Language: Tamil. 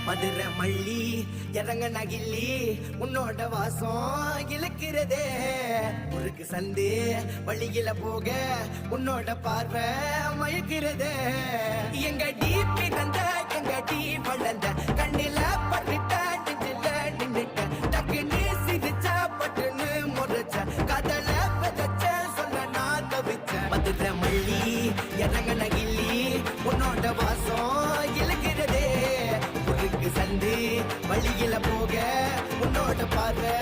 மதுரை மல்லி இறங்க நகில்லி உன்னோட வாசம் இழுக்கிறதே முறுக்கு சந்து வழியில போக உன்னோட பார்வை மயக்கிறதே எங்க டீப் பிறந்த எங்க டீ வளர்ந்த கண்ணில பட்டுட்ட நெஞ்சில நின்னுட்ட டக்குன்னு சிரிச்சா பட்டுன்னு முறைச்ச கதல பதச்ச சொல்ல நான் தவிச்ச மதுரை மல்லி இறங்க நகில்லி உன்னோட வாசம் இழுக்கிறதே முறுக்கு சந்து வழியில போக உன்னோட பார்வை